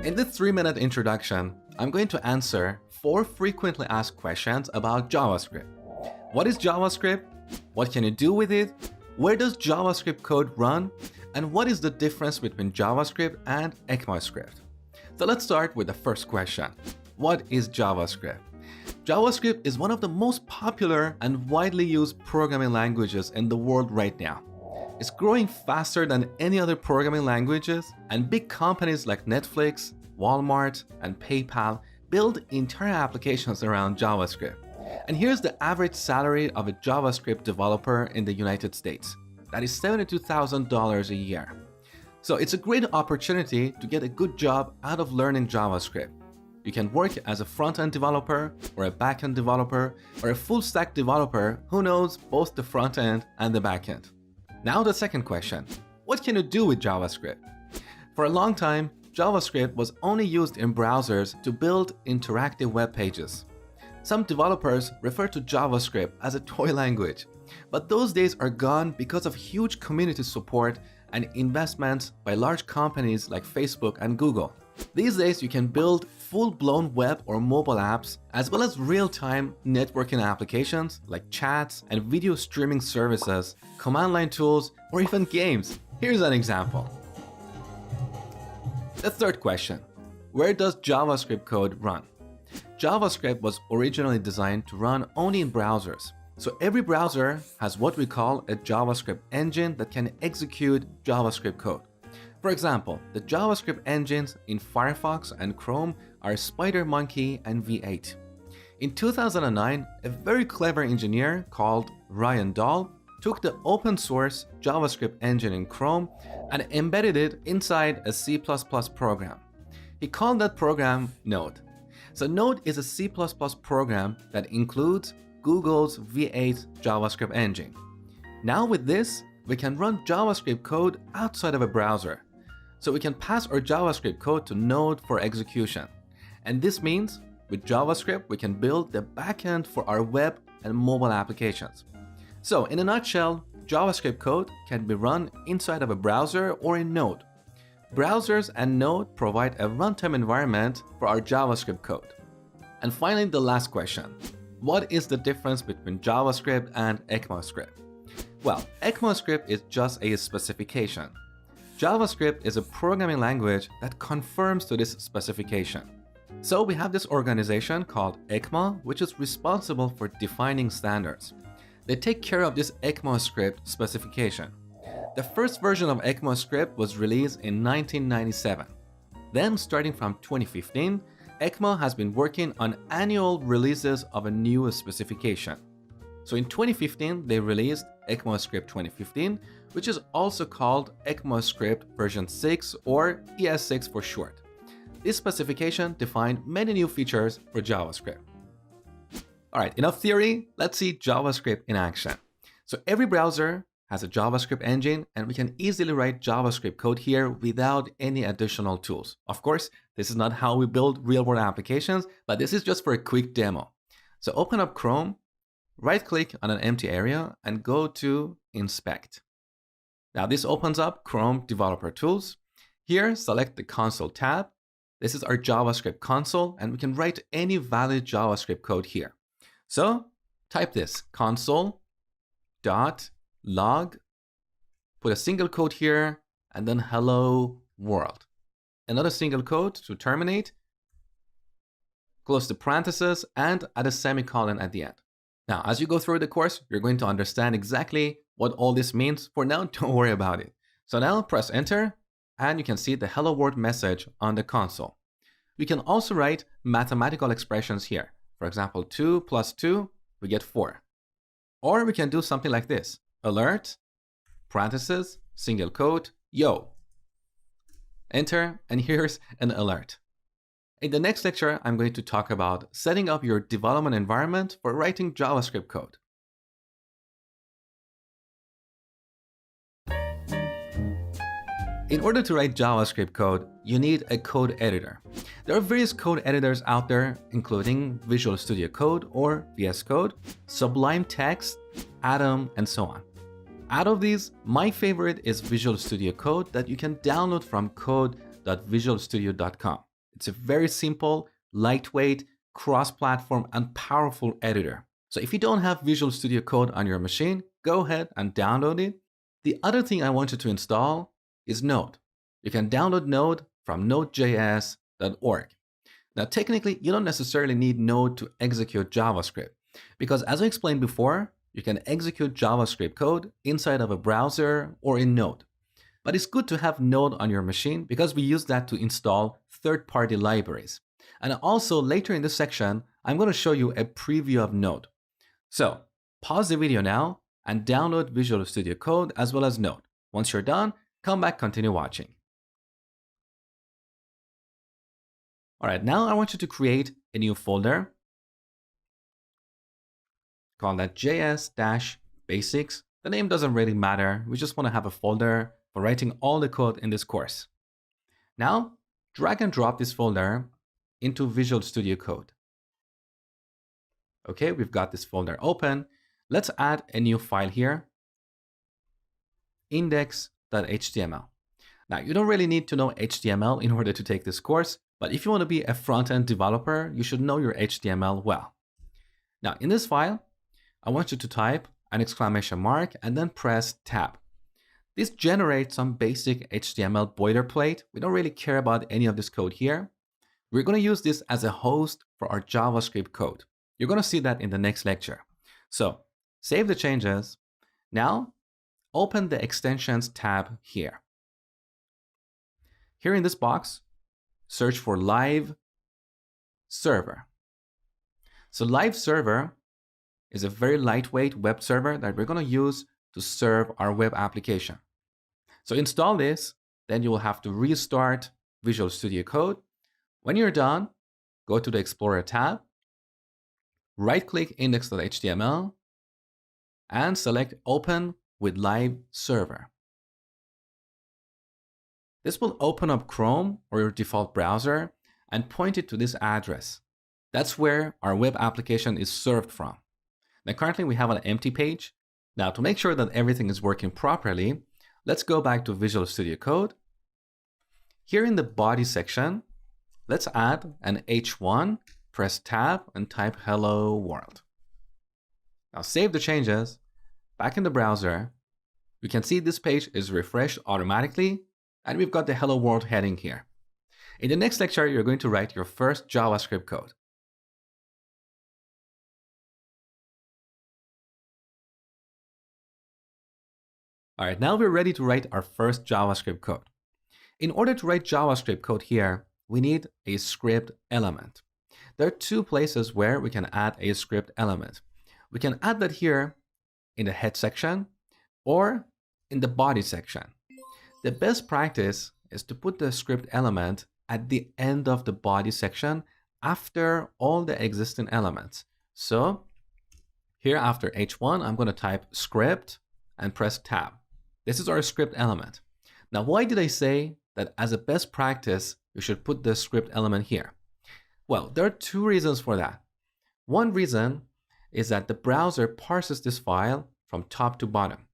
In this 3-minute introduction, I'm going to answer 4 frequently asked questions about JavaScript. What is JavaScript? What can you do with it? Where does JavaScript code run? And what is the difference between JavaScript and ECMAScript? So let's start with the first question. What is JavaScript? JavaScript is one of the most popular and widely used programming languages in the world right now. It's growing faster than any other programming languages, and big companies like Netflix, Walmart, and PayPal build entire applications around JavaScript. And here's the average salary of a JavaScript developer in the United States. That is $72,000 a year. So it's a great opportunity to get a good job out of learning JavaScript. You can work as a front-end developer, or a back-end developer, or a full-stack developer who knows both the front-end and the back-end. Now the second question, what can you do with JavaScript? For a long time, JavaScript was only used in browsers to build interactive web pages. Some developers refer to JavaScript as a toy language, but those days are gone because of huge community support and investments by large companies like Facebook and Google. These days, you can build full-blown web or mobile apps, as well as real-time networking applications like chats and video streaming services, command line tools, or even games. Here's an example. The third question, where does JavaScript code run? JavaScript was originally designed to run only in browsers. So every browser has what we call a JavaScript engine that can execute JavaScript code. For example, the JavaScript engines in Firefox and Chrome are SpiderMonkey and V8. In 2009, a very clever engineer called Ryan Dahl took the open source JavaScript engine in Chrome and embedded it inside a C++ program. He called that program Node. So Node is a C++ program that includes Google's V8 JavaScript engine. Now with this, we can run JavaScript code outside of a browser. So we can pass our JavaScript code to Node for execution. And this means with JavaScript, we can build the backend for our web and mobile applications. So in a nutshell, JavaScript code can be run inside of a browser or in Node. Browsers and Node provide a runtime environment for our JavaScript code. And finally, the last question. What is the difference between JavaScript and ECMAScript? Well, ECMAScript is just a specification. JavaScript is a programming language that conforms to this specification. So we have this organization called ECMA, which is responsible for defining standards. They take care of this ECMAScript specification. The first version of ECMAScript was released in 1997. Then, starting from 2015, ECMA has been working on annual releases of a new specification. So in 2015, they released ECMAScript 2015, which is also called ECMAScript version 6 or ES6 for short. This specification defined many new features for JavaScript. Alright, enough theory, let's see JavaScript in action. So every browser has a JavaScript engine, and we can easily write JavaScript code here without any additional tools. Of course, this is not how we build real-world applications, but this is just for a quick demo. So open up Chrome, right-click on an empty area, and go to Inspect. Now this opens up Chrome Developer Tools. Here, select the Console tab. This is our JavaScript console, and we can write any valid JavaScript code here. So type this, console.log, put a single quote here, and then hello world. Another single quote to terminate, close the parentheses, and add a semicolon at the end. Now, as you go through the course, you're going to understand exactly what all this means. For now, don't worry about it. So now press enter, and you can see the hello world message on the console. We can also write mathematical expressions here. For example, 2 plus 2, we get 4. Or we can do something like this. Alert, parentheses, single quote, yo. Enter, and here's an alert. In the next lecture, I'm going to talk about setting up your development environment for writing JavaScript code. In order to write JavaScript code, you need a code editor. There are various code editors out there, including Visual Studio Code or VS Code, Sublime Text, Atom, and so on. Out of these, my favorite is Visual Studio Code that you can download from code.visualstudio.com. It's a very simple, lightweight, cross-platform, and powerful editor. So if you don't have Visual Studio Code on your machine, go ahead and download it. The other thing I want you to install is Node. You can download Node from nodejs.org. Now, technically, you don't necessarily need Node to execute JavaScript, because as I explained before, you can execute JavaScript code inside of a browser or in Node. But it's good to have Node on your machine because we use that to install third-party libraries. And also, later in this section, I'm going to show you a preview of Node. So, pause the video now and download Visual Studio Code as well as Node. Once you're done, come back, continue watching. All right, now I want you to create a new folder. Call that JS-Basics. The name doesn't really matter. We just want to have a folder for writing all the code in this course. Now, drag and drop this folder into Visual Studio Code. Okay, we've got this folder open. Let's add a new file here, index.html. Now, you don't really need to know HTML in order to take this course, but if you want to be a front-end developer, you should know your HTML well. Now, in this file, I want you to type an exclamation mark and then press tab. This generates some basic HTML boilerplate. We don't really care about any of this code here. We're going to use this as a host for our JavaScript code. You're going to see that in the next lecture. So, save the changes. Now, open the extensions tab here. Here in this box, search for live server. So live server is a very lightweight web server that we're going to use to serve our web application. So install this, then you will have to restart Visual Studio Code. When you're done, go to the Explorer tab, right-click index.html, and select Open with Live Server. This will open up Chrome or your default browser and point it to this address. That's where our web application is served from. Now, currently we have an empty page. Now, to make sure that everything is working properly, let's go back to Visual Studio Code. Here in the body section, let's add an H1, press tab, and type hello world. Now, save the changes. Back in the browser, you can see this page is refreshed automatically, and we've got the hello world heading here. In the next lecture, you're going to write your first JavaScript code. All right, now we're ready to write our first JavaScript code. In order to write JavaScript code here, we need a script element. There are two places where we can add a script element. We can add that here in the head section or in the body section. The best practice is to put the script element at the end of the body section after all the existing elements. So here after H1, I'm going to type script and press tab. This is our script element. Now, why did I say that as a best practice, you should put the script element here? Well, there are two reasons for that. One reason is that the browser parses this file from top to bottom.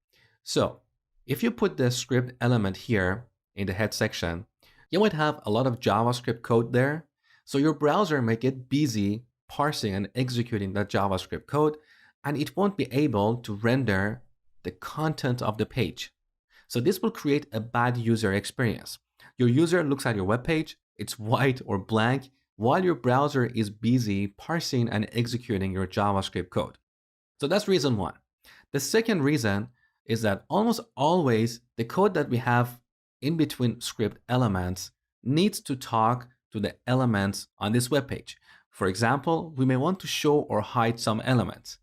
So if you put the script element here in the head section, you might have a lot of JavaScript code there. So your browser may get busy parsing and executing that JavaScript code, and it won't be able to render the content of the page. So this will create a bad user experience. Your user looks at your web page, it's white or blank, while your browser is busy parsing and executing your JavaScript code. So that's reason one. The second reason is that almost always the code that we have in between script elements needs to talk to the elements on this web page. For example, we may want to show or hide some elements.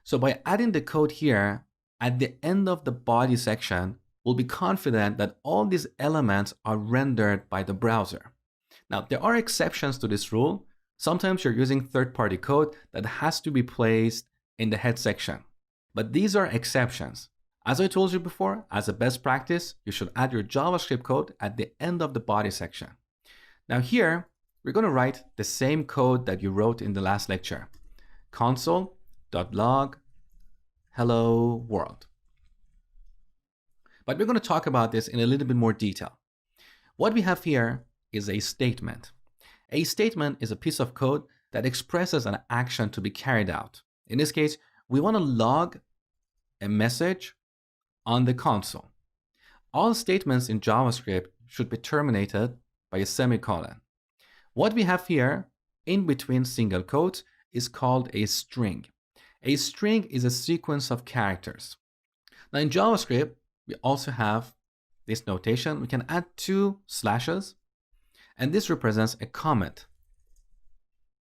So by adding the code here at the end of the body section, we'll be confident that all these elements are rendered by the browser. Now, there are exceptions to this rule. Sometimes you're using third-party code that has to be placed in the head section. But these are exceptions. As I told you before, as a best practice, you should add your JavaScript code at the end of the body section. Now here, we're going to write the same code that you wrote in the last lecture. Console.log hello world. But we're going to talk about this in a little bit more detail. What we have here is a statement. A statement is a piece of code that expresses an action to be carried out. In this case, we want to log a message on the console. All statements in JavaScript should be terminated by a semicolon. What we have here in between single quotes is called a string. A string is a sequence of characters. Now in JavaScript, we also have this notation. We can add 2 slashes, and this represents a comment.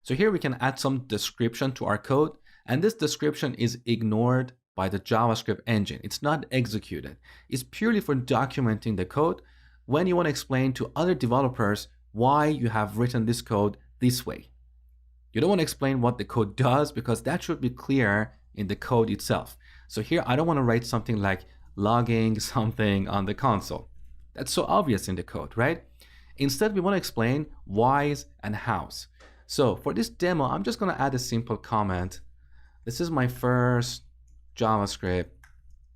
So here we can add some description to our code, and this description is ignored by the JavaScript engine. It's not executed. It's purely for documenting the code when you want to explain to other developers why you have written this code this way. You don't want to explain what the code does because that should be clear in the code itself. So here I don't want to write something like logging something on the console. That's so obvious in the code, right? Instead, we want to explain whys and hows. So for this demo, I'm just going to add a simple comment. This is my first JavaScript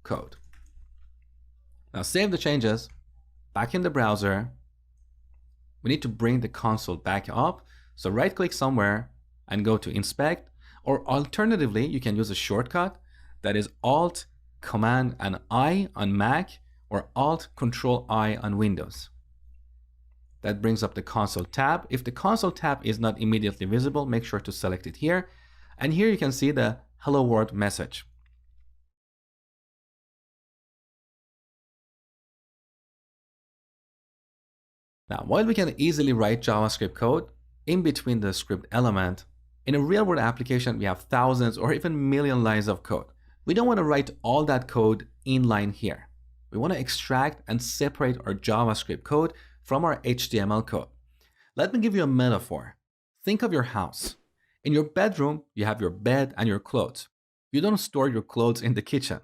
code. Now save the changes. Back in the browser, we need to bring the console back up. So right click somewhere and go to inspect, or alternatively, you can use a shortcut that is Alt, Command and I on Mac, or Alt, Control I on Windows. That brings up the console tab. If the console tab is not immediately visible, make sure to select it here. And here you can see the hello world message. Now, while we can easily write JavaScript code in between the script element, in a real-world application, we have thousands or even million lines of code. We don't want to write all that code inline here. We want to extract and separate our JavaScript code from our HTML code. Let me give you a metaphor. Think of your house. In your bedroom, you have your bed and your clothes. You don't store your clothes in the kitchen.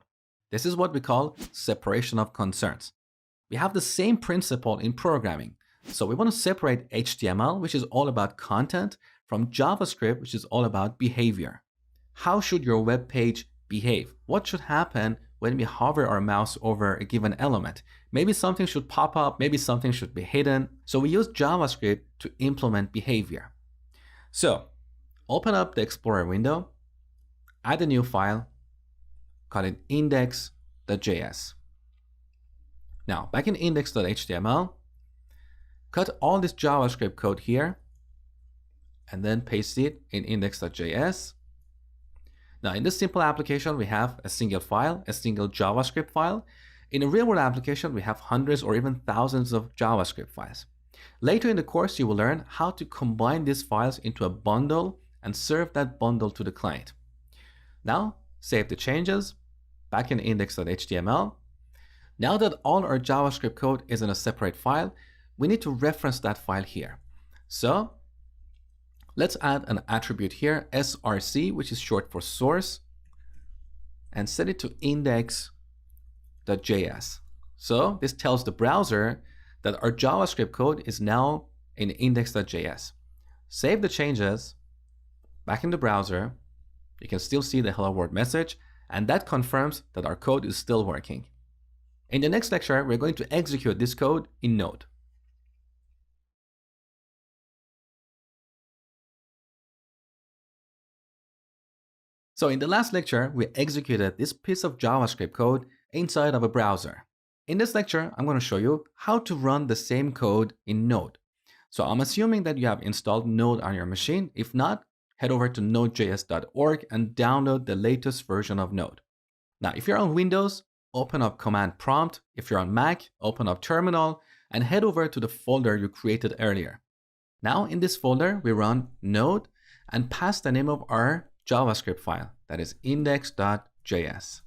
This is what we call separation of concerns. We have the same principle in programming. So we want to separate HTML, which is all about content, from JavaScript, which is all about behavior. How should your web page behave? What should happen when we hover our mouse over a given element? Maybe something should pop up, maybe something should be hidden. So we use JavaScript to implement behavior. So open up the Explorer window, add a new file, call it index.js. Now back in index.html, cut all this JavaScript code here and then paste it in index.js. Now in this simple application, we have a single file, a single JavaScript file. In a real-world application, we have hundreds or even thousands of JavaScript files. Later in the course, you will learn how to combine these files into a bundle and serve that bundle to the client. Now, save the changes, back in index.html. Now that all our JavaScript code is in a separate file, we need to reference that file here. So let's add an attribute here, src, which is short for source, and set it to index.js. So this tells the browser that our JavaScript code is now in index.js. Save the changes, back in the browser. You can still see the hello world message, and that confirms that our code is still working. In the next lecture, we're going to execute this code in Node. So in the last lecture, we executed this piece of JavaScript code inside of a browser. In this lecture, I'm going to show you how to run the same code in Node. So I'm assuming that you have installed Node on your machine. If not, head over to nodejs.org and download the latest version of Node. Now, if you're on Windows, open up Command Prompt. If you're on Mac, open up Terminal and head over to the folder you created earlier. Now in this folder, we run Node and pass the name of our JavaScript file, that is index.js.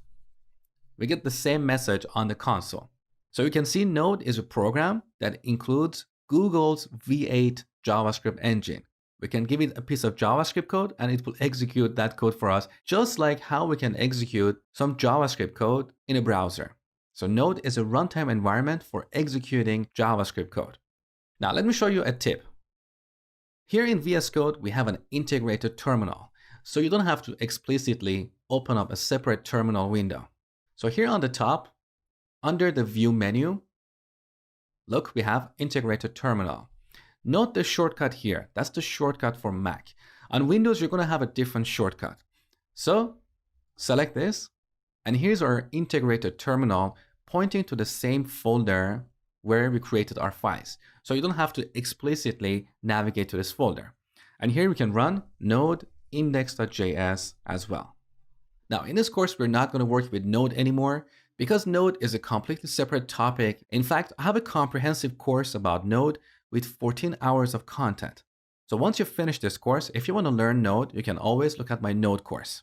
We get the same message on the console. So you can see Node is a program that includes Google's V8 JavaScript engine. We can give it a piece of JavaScript code and it will execute that code for us, just like how we can execute some JavaScript code in a browser. So Node is a runtime environment for executing JavaScript code. Now let me show you a tip. Here in VS Code, we have an integrated terminal. So you don't have to explicitly open up a separate terminal window. So here on the top, under the View menu, look, we have Integrated Terminal. Note the shortcut here. That's the shortcut for Mac. On Windows, you're going to have a different shortcut. So select this, and here's our integrated terminal pointing to the same folder where we created our files. So you don't have to explicitly navigate to this folder. And here we can run node index.js as well. Now in this course, we're not going to work with Node anymore because Node is a completely separate topic. In fact, I have a comprehensive course about Node with 14 hours of content. So once you finish this course, if you want to learn Node, you can always look at my Node course.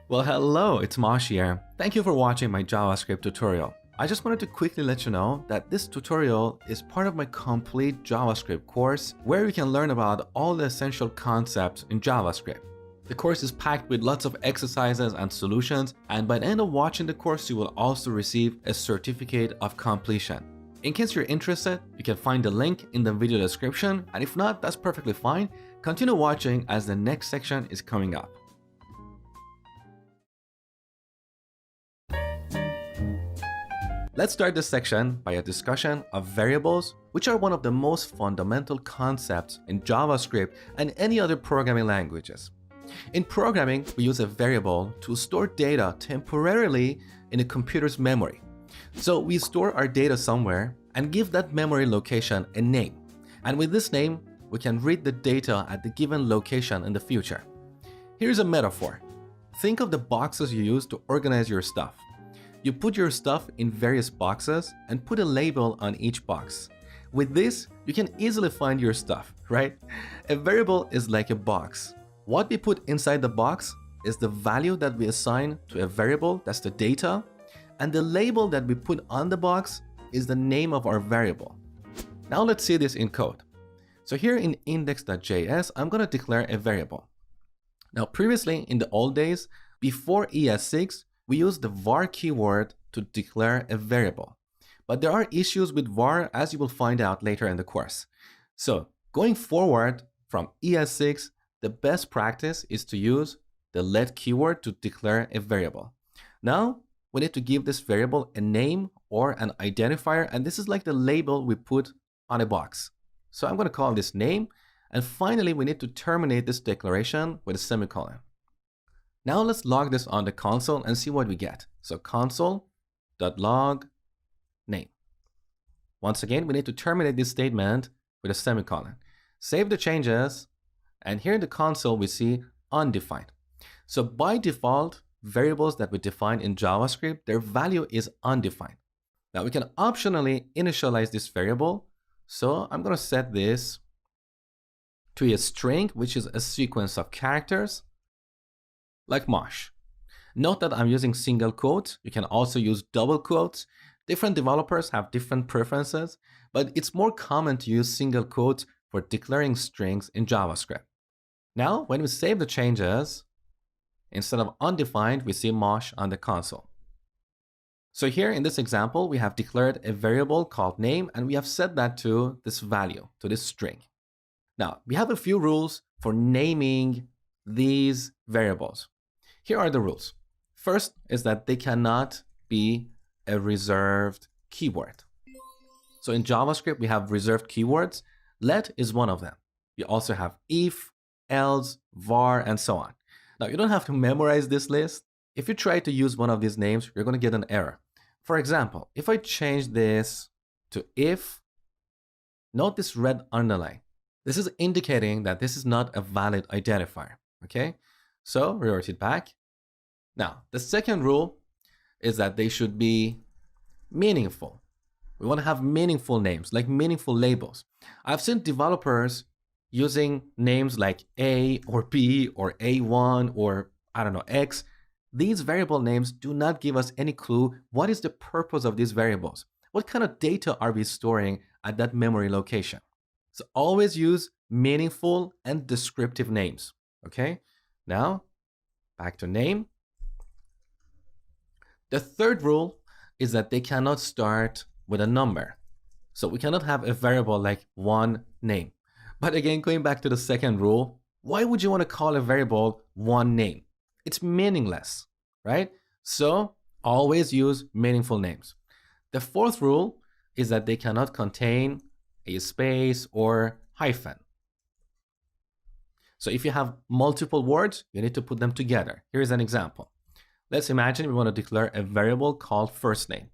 Well, hello, it's Mosh here. Thank you for watching my JavaScript tutorial. I just wanted to quickly let you know that this tutorial is part of my complete JavaScript course where you can learn about all the essential concepts in JavaScript. The course is packed with lots of exercises and solutions, and by the end of watching the course, you will also receive a certificate of completion. In case you're interested, you can find the link in the video description, and if not, that's perfectly fine. Continue watching as the next section is coming up. Let's start this section by a discussion of variables, which are one of the most fundamental concepts in JavaScript and any other programming languages. In programming, we use a variable to store data temporarily in a computer's memory. So we store our data somewhere and give that memory location a name. And with this name, we can read the data at the given location in the future. Here's a metaphor. Think of the boxes you use to organize your stuff. You put your stuff in various boxes and put a label on each box. With this, you can easily find your stuff, right? A variable is like a box. What we put inside the box is the value that we assign to a variable, that's the data, and the label that we put on the box is the name of our variable. Now let's see this in code. So here in index.js, I'm going to declare a variable. Now previously, in the old days, before ES6, we use the var keyword to declare a variable. But there are issues with var, as you will find out later in the course. So going forward from ES6, the best practice is to use the let keyword to declare a variable. Now we need to give this variable a name or an identifier, and this is like the label we put on a box. So I'm going to call this name, and finally we need to terminate this declaration with a semicolon. Now let's log this on the console and see what we get. So console.log name. Once again, we need to terminate this statement with a semicolon. Save the changes, and here in the console we see undefined. So by default, variables that we define in JavaScript, their value is undefined. Now we can optionally initialize this variable. So I'm going to set this to a string, which is a sequence of characters, like Mosh. Note that I'm using single quotes. You can also use double quotes. Different developers have different preferences, but it's more common to use single quotes for declaring strings in JavaScript. Now, when we save the changes, instead of undefined, we see Mosh on the console. So here in this example, we have declared a variable called name, and we have set that to this value, to this string. Now, we have a few rules for naming these variables. Here are the rules. First is that they cannot be a reserved keyword. So in JavaScript, we have reserved keywords. Let is one of them. We also have if, else, var, and so on. Now, you don't have to memorize this list. If you try to use one of these names, you're going to get an error. For example, if I change this to if, note this red underline. This is indicating that this is not a valid identifier, okay? So revert it back. Now, the second rule is that they should be meaningful. We want to have meaningful names, like meaningful labels. I've seen developers using names like A or B or A1 or I don't know, X. These variable names do not give us any clue what is the purpose of these variables. What kind of data are we storing at that memory location? So always use meaningful and descriptive names, okay? Now, back to name. The third rule is that they cannot start with a number. So we cannot have a variable like one name. But again, going back to the second rule, why would you want to call a variable one name? It's meaningless, right? So always use meaningful names. The fourth rule is that they cannot contain a space or hyphen. So if you have multiple words, you need to put them together. Here's an example. Let's imagine we want to declare a variable called first name.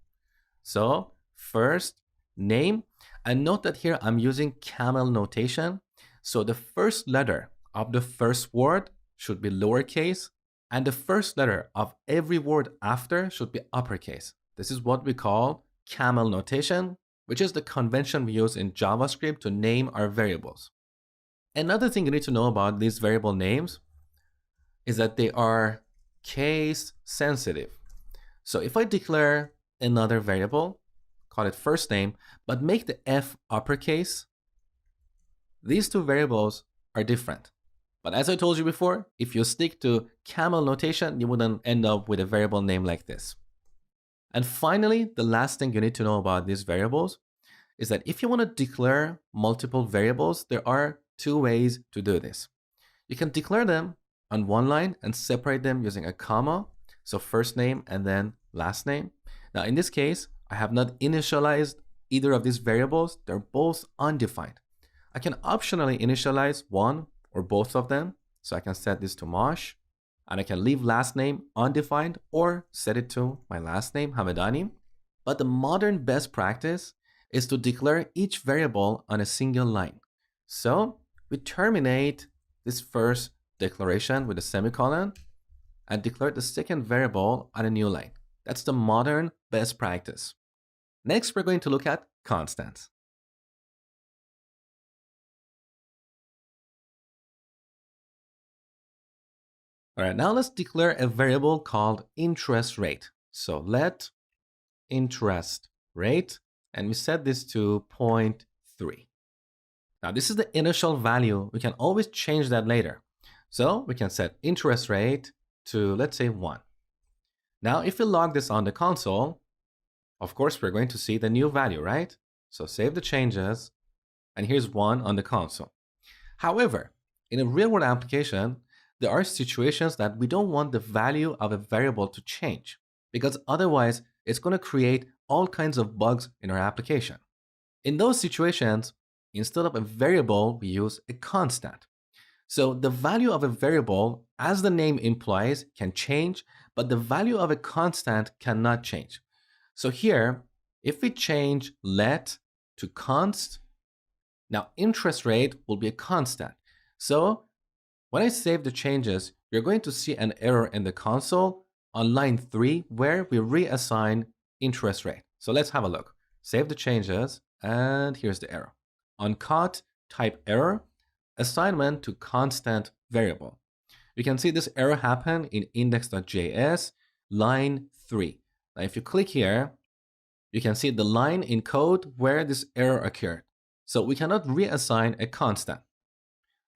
So first name, and note that here I'm using camel notation. So the first letter of the first word should be lowercase, and the first letter of every word after should be uppercase. This is what we call camel notation, which is the convention we use in JavaScript to name our variables. Another thing you need to know about these variable names is that they are case sensitive. So if I declare another variable, call it first name, but make the F uppercase, these two variables are different. But as I told you before, if you stick to camel notation, you wouldn't end up with a variable name like this. And finally, the last thing you need to know about these variables is that if you want to declare multiple variables, there are two ways to do this. You can declare them on one line and separate them using a comma, so first name and then last name. Now in this case, I have not initialized either of these variables. They're both undefined. I can optionally initialize one or both of them. So I can set this to Mosh, and I can leave last name undefined or set it to my last name, Hamedani. But the modern best practice is to declare each variable on a single line. So we terminate this first declaration with a semicolon and declare the second variable on a new line. That's the modern best practice. Next, we're going to look at constants. All right, now let's declare a variable called interest rate. So let interest rate, and we set this to 0.3. Now this is the initial value. We can always change that later. So we can set interest rate to, let's say, 1. Now if we log this on the console, of course we're going to see the new value, right? So save the changes, and here's 1 on the console. However, in a real-world application, there are situations that we don't want the value of a variable to change, because otherwise it's going to create all kinds of bugs in our application. In those situations, instead of a variable, we use a constant. So the value of a variable, as the name implies, can change, but the value of a constant cannot change. So here, if we change let to const, now interest rate will be a constant. So when I save the changes, you're going to see an error in the console on line 3 where we reassign interest rate. So let's have a look. Save the changes, and here's the error. Uncaught type error, assignment to constant variable. You can see this error happen in index.js, line 3. Now if you click here, you can see the line in code where this error occurred. So we cannot reassign a constant.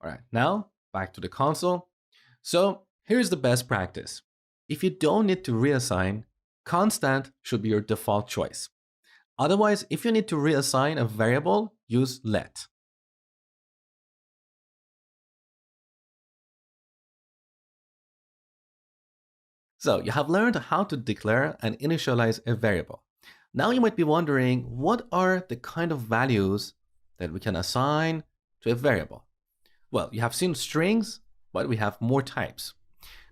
All right, now back to the console. So here's the best practice. If you don't need to reassign, constant should be your default choice. Otherwise, if you need to reassign a variable, use let. So you have learned how to declare and initialize a variable. Now you might be wondering, what are the kind of values that we can assign to a variable? Well, you have seen strings, but we have more types.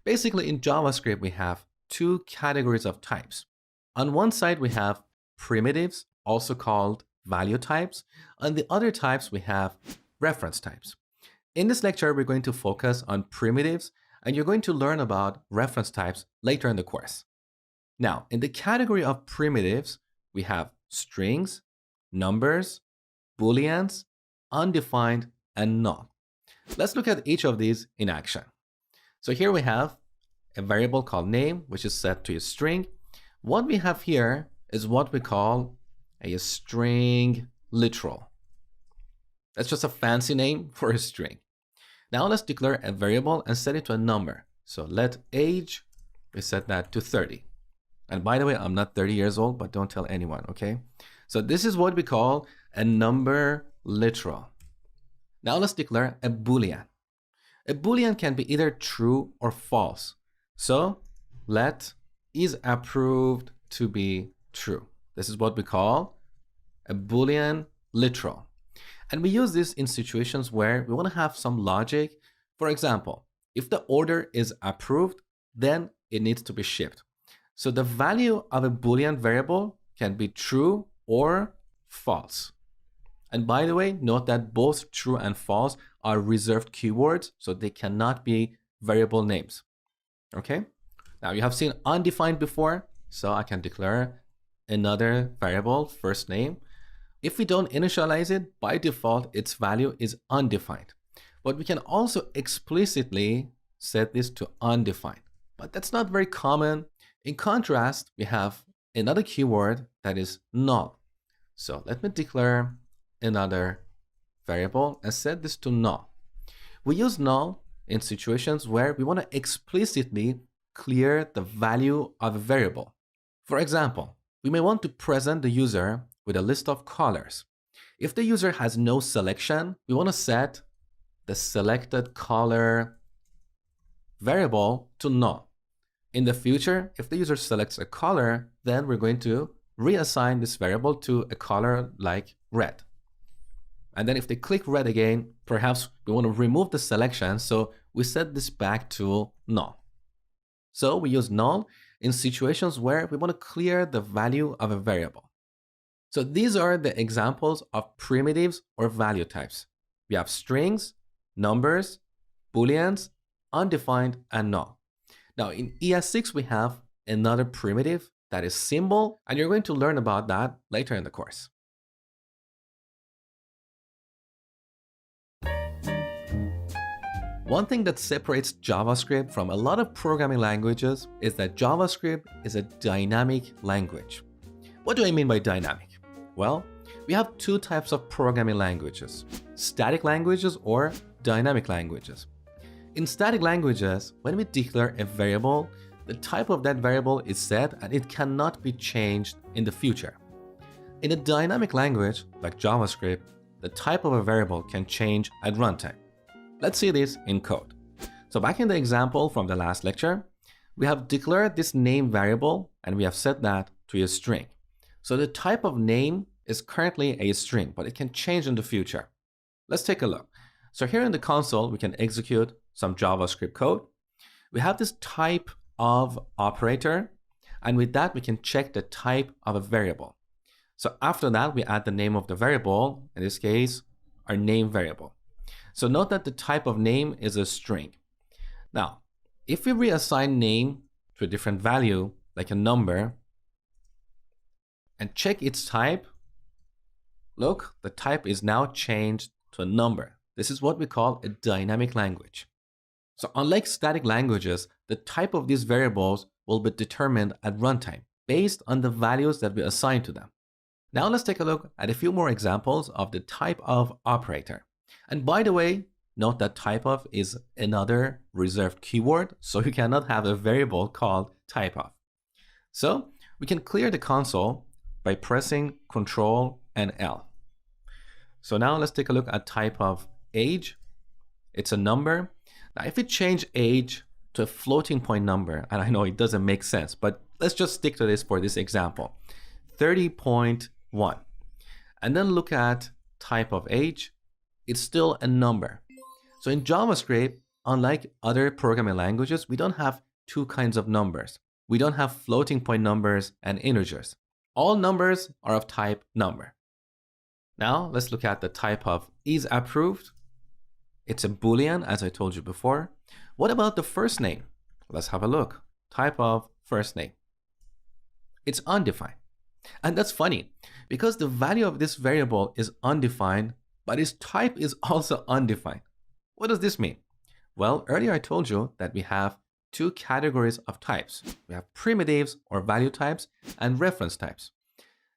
Basically, in JavaScript, we have two categories of types. On one side, we have primitives, also called value types. On the other types, we have reference types. In this lecture, we're going to focus on primitives, and you're going to learn about reference types later in the course. Now, in the category of primitives, we have strings, numbers, booleans, undefined, and null. Let's look at each of these in action. So here we have a variable called name, which is set to a string. What we have here is what we call a string literal. That's just a fancy name for a string. Now let's declare a variable and set it to a number. So let age, we set that to 30. And by the way, I'm not 30 years old, but don't tell anyone, okay? So this is what we call a number literal. Now let's declare a boolean. A boolean can be either true or false. So let is approved to be true. This is what we call a Boolean literal. And we use this in situations where we want to have some logic. For example, if the order is approved, then it needs to be shipped. So the value of a Boolean variable can be true or false. And by the way, note that both true and false are reserved keywords, so they cannot be variable names. Okay? Now you have seen undefined before, so I can declare another variable, first name. If we don't initialize it, by default, its value is undefined. But we can also explicitly set this to undefined. But that's not very common. In contrast, we have another keyword that is null. So let me declare another variable and set this to null. We use null in situations where we want to explicitly clear the value of a variable. For example, we may want to present the user with a list of colors. If the user has no selection, we want to set the selected color variable to null. In the future, if the user selects a color, then we're going to reassign this variable to a color like red. And then if they click red again, perhaps we want to remove the selection, so we set this back to null. So we use null in situations where we want to clear the value of a variable. So these are the examples of primitives or value types. We have strings, numbers, booleans, undefined, and null. Now in ES6 we have another primitive that is symbol, and you're going to learn about that later in the course. One thing that separates JavaScript from a lot of programming languages is that JavaScript is a dynamic language. What do I mean by dynamic? Well, we have two types of programming languages: static languages or dynamic languages. In static languages, when we declare a variable, the type of that variable is set and it cannot be changed in the future. In a dynamic language like JavaScript, the type of a variable can change at runtime. Let's see this in code. So back in the example from the last lecture, we have declared this name variable and we have set that to a string. So the type of name is currently a string, but it can change in the future. Let's take a look. So here in the console, we can execute some JavaScript code. We have this type of operator, and with that, we can check the type of a variable. So after that, we add the name of the variable, in this case, our name variable. So note that the type of name is a string. Now, if we reassign name to a different value, like a number, and check its type, look, the type is now changed to a number. This is what we call a dynamic language. So unlike static languages, the type of these variables will be determined at runtime based on the values that we assign to them. Now let's take a look at a few more examples of the type of operator. And by the way, note that type of is another reserved keyword, so you cannot have a variable called type of. So we can clear the console by pressing Ctrl and L. So now let's take a look at type of age. It's a number. Now if we change age to a floating point number, and I know it doesn't make sense, but let's just stick to this for this example, 30.1. And then look at type of age, it's still a number. So in JavaScript, unlike other programming languages, we don't have two kinds of numbers. We don't have floating point numbers and integers. All numbers are of type number. Now let's look at the type of is approved. It's a Boolean, as I told you before. What about the first name? Let's have a look. Type of first name. It's undefined. And that's funny because the value of this variable is undefined, but its type is also undefined. What does this mean? Well, earlier I told you that we have two categories of types. We have primitives or value types and reference types.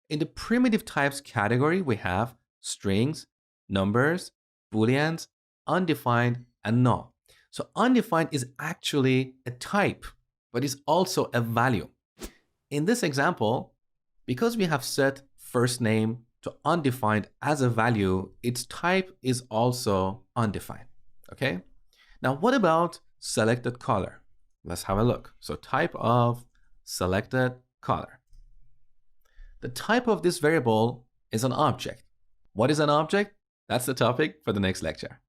In the primitive types category, we have strings, numbers, booleans, undefined, and null. So undefined is actually a type, but is also a value. In this example, because we have set first name to undefined as a value, its type is also undefined. Okay? Now, what about selected color? Let's have a look. So type of selected color. The type of this variable is an object. What is an object? That's the topic for the next lecture.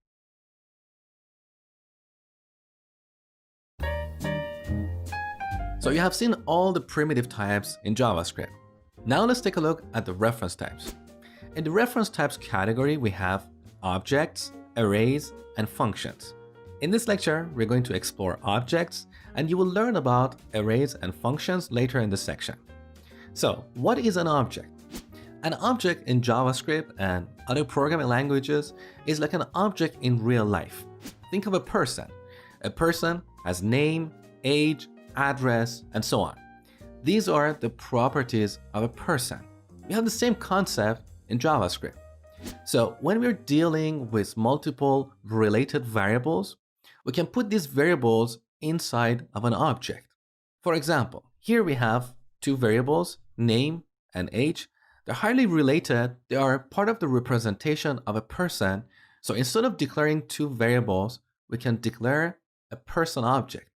So you have seen all the primitive types in JavaScript. Now let's take a look at the reference types. In the reference types category, we have objects, arrays, and functions. In this lecture, we're going to explore objects, and you will learn about arrays and functions later in this section. So, what is an object? An object in JavaScript and other programming languages is like an object in real life. Think of a person. A person has name, age, address, and so on. These are the properties of a person. We have the same concept in JavaScript. So when we're dealing with multiple related variables, we can put these variables inside of an object. For example, here we have two variables, name and age. They're highly related. They are part of the representation of a person. So instead of declaring two variables, we can declare a person object.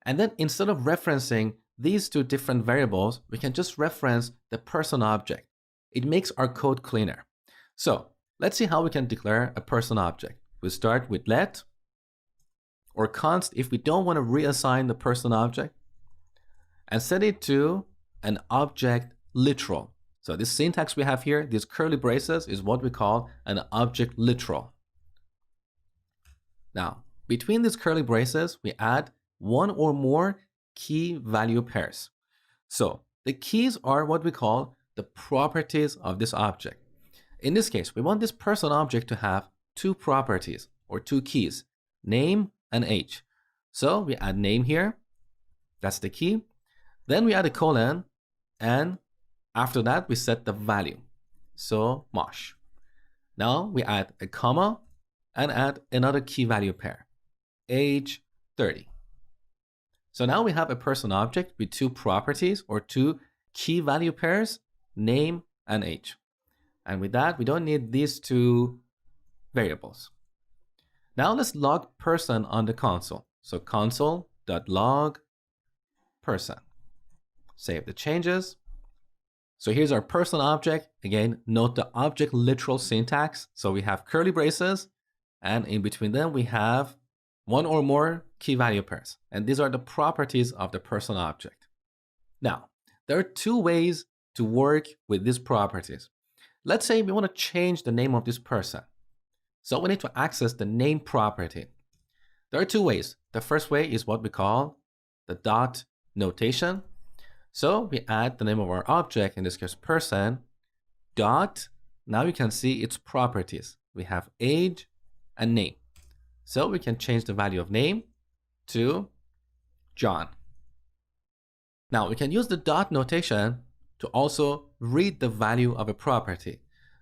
And then instead of referencing these two different variables, we can just reference the person object. It makes our code cleaner. So let's see how we can declare a person object. We start with let or const if we don't want to reassign the person object, and set it to an object literal. So this syntax we have here, these curly braces, is what we call an object literal. Now, between these curly braces, we add one or more key value pairs. So the keys are what we call the properties of this object. In this case, we want this person object to have two properties or two keys, name and age. So we add name here, that's the key. Then we add a colon, and after that we set the value. So mosh. Now we add a comma and add another key value pair, age 30. So now we have a person object with two properties or two key value pairs, name and age. And with that, we don't need these two variables. Now let's log person on the console. So console.log person. Save the changes. So here's our person object. Again, note the object literal syntax. So we have curly braces, and in between them we have one or more key value pairs. And these are the properties of the person object. Now, there are two ways to work with these properties. Let's say we want to change the name of this person. So we need to access the name property. There are two ways. The first way is what we call the dot notation. So we add the name of our object, in this case person, dot. Now you can see its properties. We have age and name. So we can change the value of name to John. Now we can use the dot notation to also read the value of a property.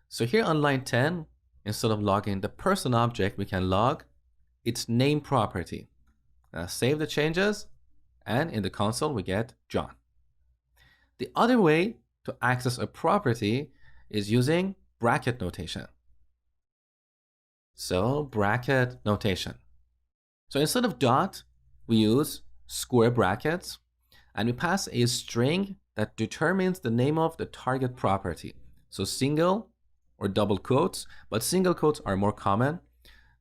So here on line 10, instead of logging the person object, we can log its name property. Now save the changes, and in the console we get John. The other way to access a property is using bracket notation. So bracket notation. So instead of dot, we use square brackets, and we pass a string that determines the name of the target property. So single or double quotes, but single quotes are more common.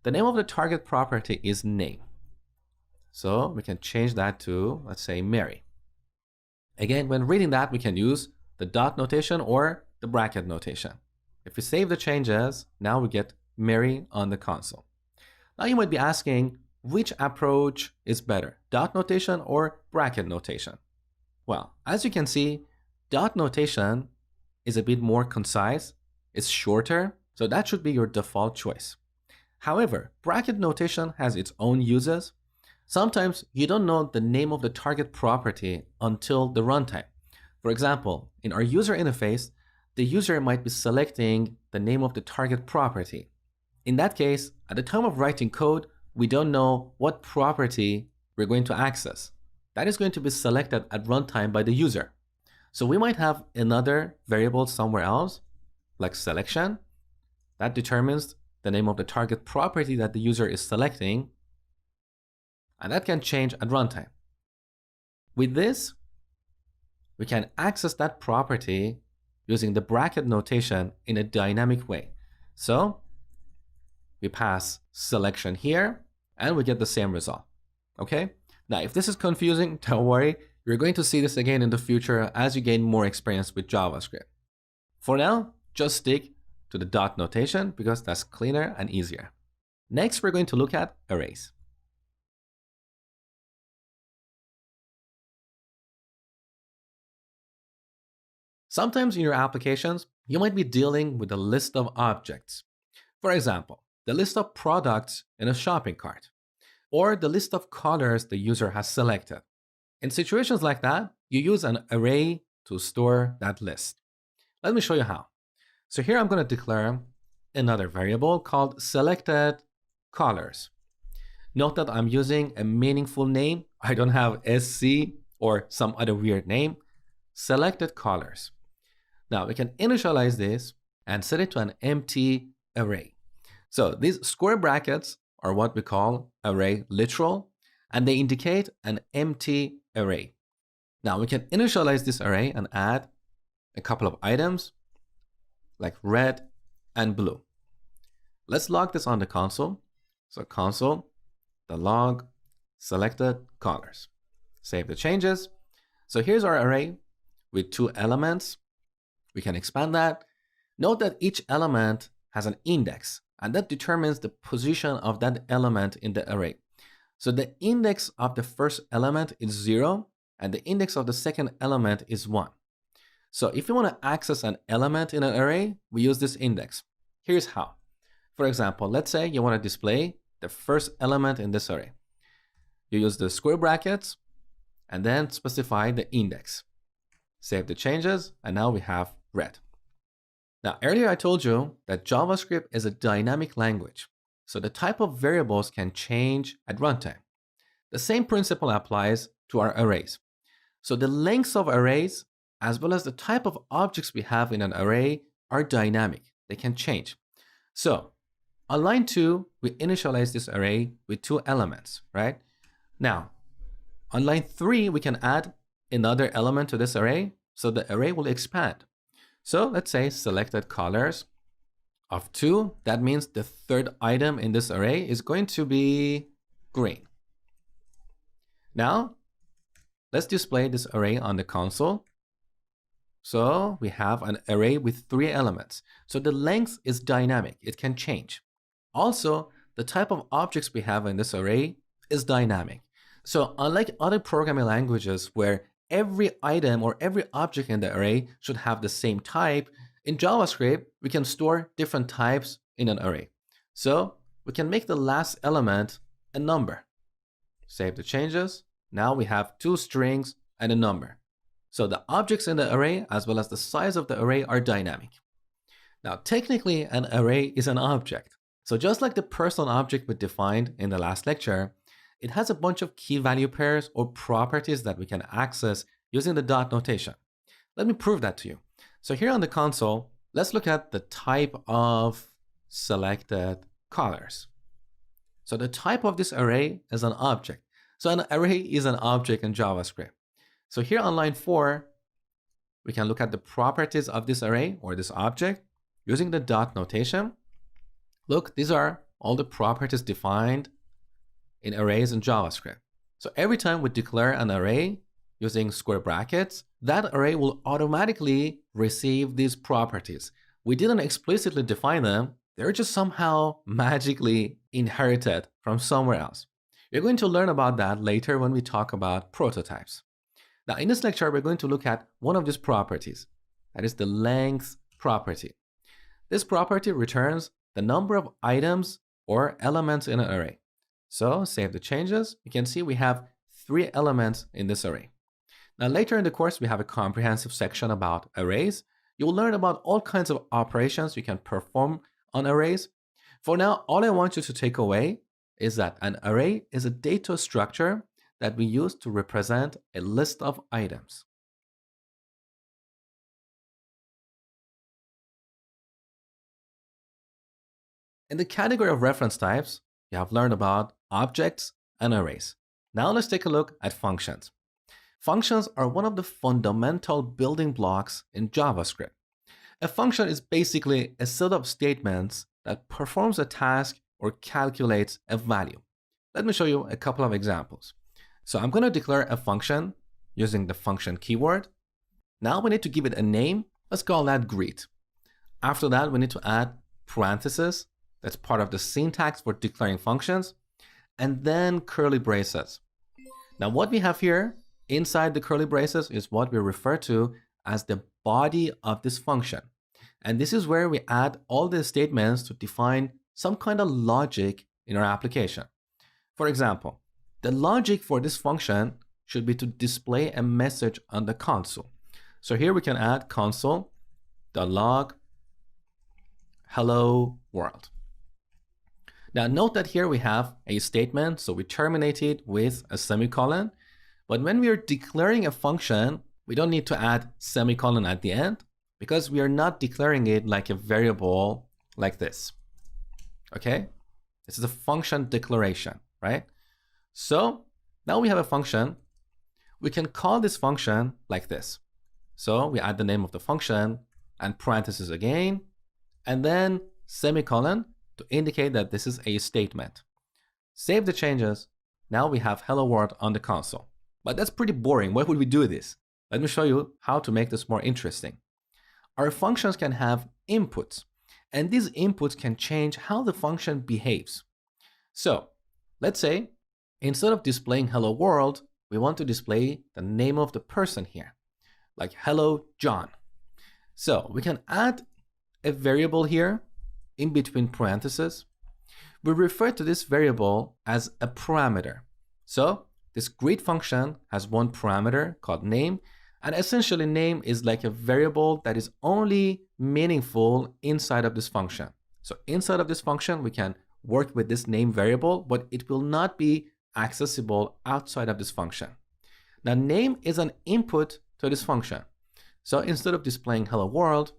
The name of the target property is name. So we can change that to, let's say, Mary. Again, when reading that, we can use the dot notation or the bracket notation. If we save the changes, now we get Mary on the console. Now you might be asking, which approach is better, dot notation or bracket notation? Well, as you can see, dot notation is a bit more concise, it's shorter, so that should be your default choice. However, bracket notation has its own uses. Sometimes you don't know the name of the target property until the runtime. For example, in our user interface, the user might be selecting the name of the target property. In that case, at the time of writing code, we don't know what property we're going to access. That is going to be selected at runtime by the user. So we might have another variable somewhere else, like selection, that determines the name of the target property that the user is selecting, and that can change at runtime. With this, we can access that property using the bracket notation in a dynamic way. So we pass selection here and we get the same result. Okay? Now, if this is confusing, don't worry. You're going to see this again in the future as you gain more experience with JavaScript. For now, just stick to the dot notation because that's cleaner and easier. Next, we're going to look at arrays. Sometimes in your applications, you might be dealing with a list of objects. For example, the list of products in a shopping cart, or the list of colors the user has selected. In situations like that, you use an array to store that list. Let me show you how. So here I'm going to declare another variable called selected colors. Note that I'm using a meaningful name. I don't have SC or some other weird name. Selected colors. Now we can initialize this and set it to an empty array. So these square brackets are what we call array literal, and they indicate an empty array. Now we can initialize this array and add a couple of items like red and blue. Let's log this on the console. So console, the log, selected colors. Save the changes. So here's our array with 2 elements. We can expand that. Note that each element has an index, and that determines the position of that element in the array. So the index of the first element is 0, and the index of the second element is 1. So if you want to access an element in an array, we use this index. Here's how. For example, let's say you want to display the first element in this array. You use the square brackets and then specify the index. Save the changes, and now we have red. Now, earlier I told you that JavaScript is a dynamic language, so the type of variables can change at runtime. The same principle applies to our arrays. So the lengths of arrays, as well as the type of objects we have in an array, are dynamic. They can change. So on line 2, we initialize this array with 2 elements, right? Now, on line 3, we can add another element to this array, so the array will expand. So let's say selected colors of 2. That means the third item in this array is going to be green. Now, let's display this array on the console. So we have an array with 3 elements. So the length is dynamic. It can change. Also, the type of objects we have in this array is dynamic. So unlike other programming languages where every item or every object in the array should have the same type, in JavaScript, we can store different types in an array. So we can make the last element a number. Save the changes. Now we have 2 strings and a number. So the objects in the array as well as the size of the array are dynamic. Now technically an array is an object. So just like the personal object we defined in the last lecture, it has a bunch of key value pairs or properties that we can access using the dot notation. Let me prove that to you. So here on the console, let's look at the type of selected colors. So the type of this array is an object. So an array is an object in JavaScript. So here on line 4, we can look at the properties of this array or this object using the dot notation. Look, these are all the properties defined in arrays in JavaScript. So every time we declare an array using square brackets, that array will automatically receive these properties. We didn't explicitly define them. They're just somehow magically inherited from somewhere else. You're going to learn about that later when we talk about prototypes. Now in this lecture, we're going to look at one of these properties. That is the length property. This property returns the number of items or elements in an array. So save the changes. You can see we have 3 elements in this array. Now later in the course, we have a comprehensive section about arrays. You will learn about all kinds of operations you can perform on arrays. For now, all I want you to take away is that an array is a data structure that we use to represent a list of items. In the category of reference types, you have learned about objects and arrays. Now let's take a look at functions. Functions are one of the fundamental building blocks in JavaScript. A function is basically a set of statements that performs a task or calculates a value. Let me show you a couple of examples. So I'm going to declare a function using the function keyword. Now we need to give it a name. Let's call that greet. After that, we need to add parentheses. That's part of the syntax for declaring functions. And then curly braces. Now what we have here inside the curly braces is what we refer to as the body of this function. And this is where we add all the statements to define some kind of logic in our application. For example, the logic for this function should be to display a message on the console. So here we can add console.log hello world. Now note that here we have a statement, so we terminate it with a semicolon. But when we are declaring a function, we don't need to add semicolon at the end because we are not declaring it like a variable like this. Okay? This is a function declaration, right? So now we have a function. We can call this function like this. So we add the name of the function and parentheses again, and then semicolon to indicate that this is a statement. Save the changes. Now we have hello world on the console. But that's pretty boring. Why would we do this? Let me show you how to make this more interesting. Our functions can have inputs, and these inputs can change how the function behaves. So let's say instead of displaying hello world, we want to display the name of the person here, like hello John. So we can add a variable here in between parentheses. We refer to this variable as a parameter. So this greet function has one parameter called name, and essentially name is like a variable that is only meaningful inside of this function. So inside of this function, we can work with this name variable, but it will not be accessible outside of this function. Now name is an input to this function. So instead of displaying hello world,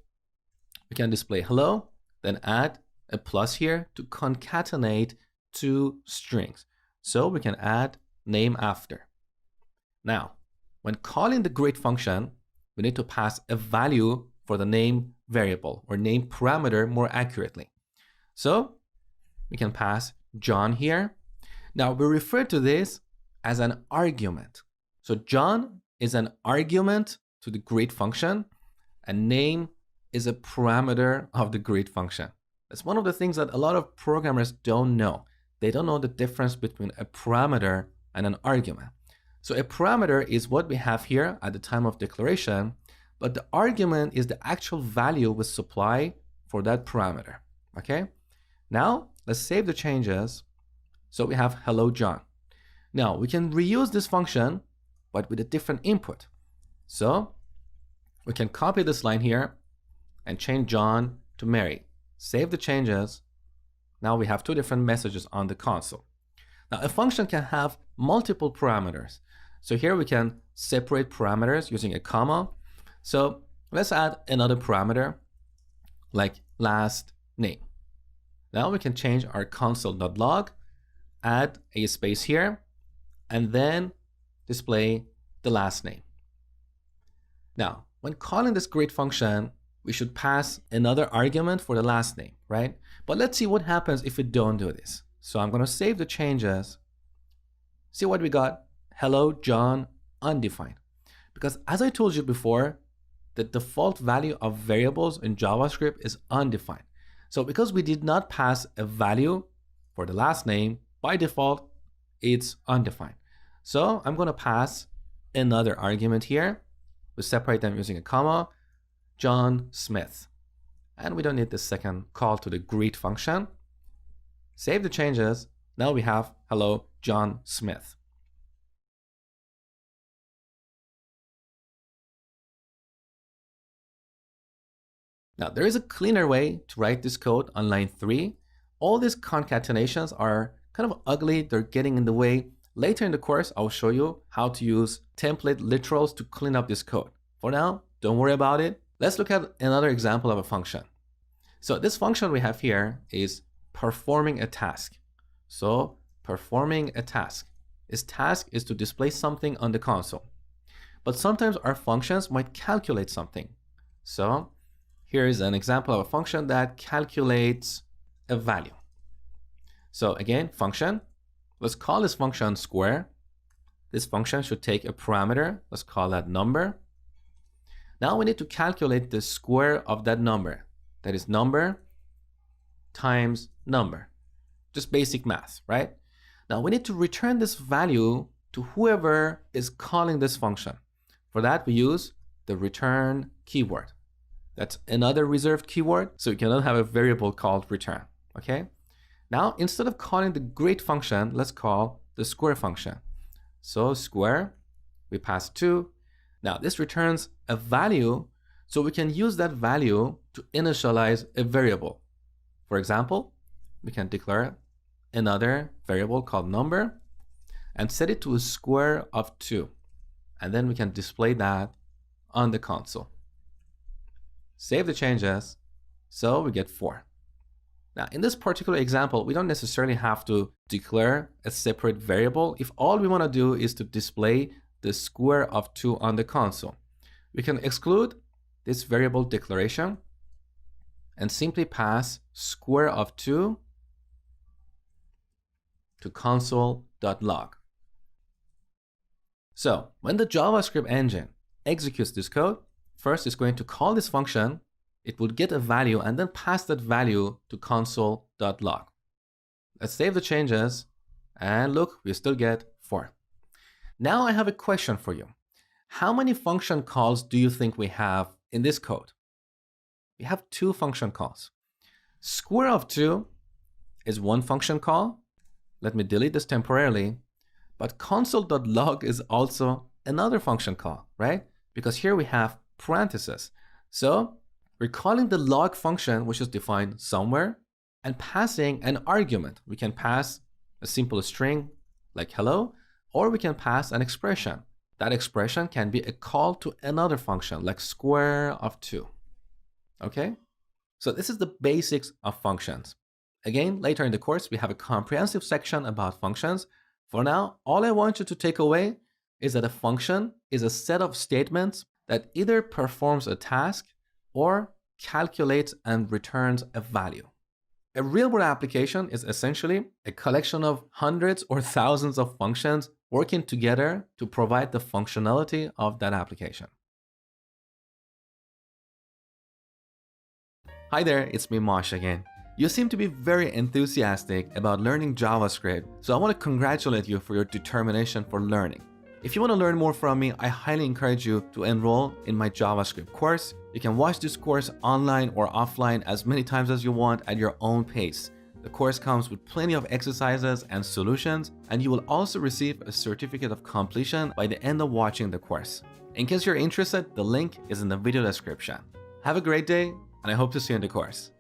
we can display hello, then add a plus here to concatenate two strings. So we can add name after. Now, when calling the greet function, we need to pass a value for the name variable or name parameter more accurately. So we can pass John here. Now we refer to this as an argument. So John is an argument to the greet function, and name is a parameter of the greet function. That's one of the things that a lot of programmers don't know. They don't know the difference between a parameter and an argument. So a parameter is what we have here at the time of declaration, but the argument is the actual value we supply for that parameter. Okay? Now let's save the changes. So we have hello John. Now we can reuse this function, but with a different input. So we can copy this line here and change John to Mary. Save the changes. Now we have two different messages on the console. Now a function can have multiple parameters. So here we can separate parameters using a comma. So let's add another parameter like last name. Now we can change our console.log, add a space here, and then display the last name. Now, when calling this greet function, we should pass another argument for the last name, right? But let's see what happens if we don't do this. So I'm going to save the changes. See what we got? Hello John undefined. Because as I told you before, the default value of variables in JavaScript is undefined. So because we did not pass a value for the last name, by default, it's undefined. So I'm going to pass another argument here. We separate them using a comma, John Smith. And we don't need the second call to the greet function. Save the changes. Now we have hello John Smith. Now there is a cleaner way to write this code on line 3. All these concatenations are kind of ugly. They're getting in the way. Later in the course, I'll show you how to use template literals to clean up this code. For now, don't worry about it. Let's look at another example of a function. So this function we have here is performing a task. So performing a task. Its task is to display something on the console. But sometimes our functions might calculate something. So Here is an example of a function that calculates a value. So again, function. Let's call this function square. This function should take a parameter. Let's call that number. Now we need to calculate the square of that number. That is number times number. Just basic math, right? Now we need to return this value to whoever is calling this function. For that, we use the return keyword. That's another reserved keyword, so you cannot have a variable called return, okay? Now, instead of calling the greet function, let's call the square function. So square, we pass 2. Now this returns a value, so we can use that value to initialize a variable. For example, we can declare another variable called number and set it to a square of 2. And then we can display that on the console. Save the changes, so we get 4. Now, in this particular example, we don't necessarily have to declare a separate variable if all we want to do is to display the square of 2 on the console. We can exclude this variable declaration and simply pass square of 2 to console.log. So when the JavaScript engine executes this code, first it's going to call this function, it will get a value and then pass that value to console.log. Let's save the changes and look, we still get 4. Now I have a question for you. How many function calls do you think we have in this code? We have 2 function calls. Square of 2 is one function call. Let me delete this temporarily. But console.log is also another function call, right? Because here we have parentheses. So we're calling the log function, which is defined somewhere, and passing an argument. We can pass a simple string like hello, or we can pass an expression. That expression can be a call to another function like square of 2. Okay? So this is the basics of functions. Again, later in the course, we have a comprehensive section about functions. For now, all I want you to take away is that a function is a set of statements that either performs a task or calculates and returns a value. A real-world application is essentially a collection of hundreds or thousands of functions working together to provide the functionality of that application. Hi there, it's me Mosh again. You seem to be very enthusiastic about learning JavaScript, so I want to congratulate you for your determination for learning. If you want to learn more from me, I highly encourage you to enroll in my JavaScript course. You can watch this course online or offline as many times as you want at your own pace. The course comes with plenty of exercises and solutions, and you will also receive a certificate of completion by the end of watching the course. In case you're interested, the link is in the video description. Have a great day, and I hope to see you in the course.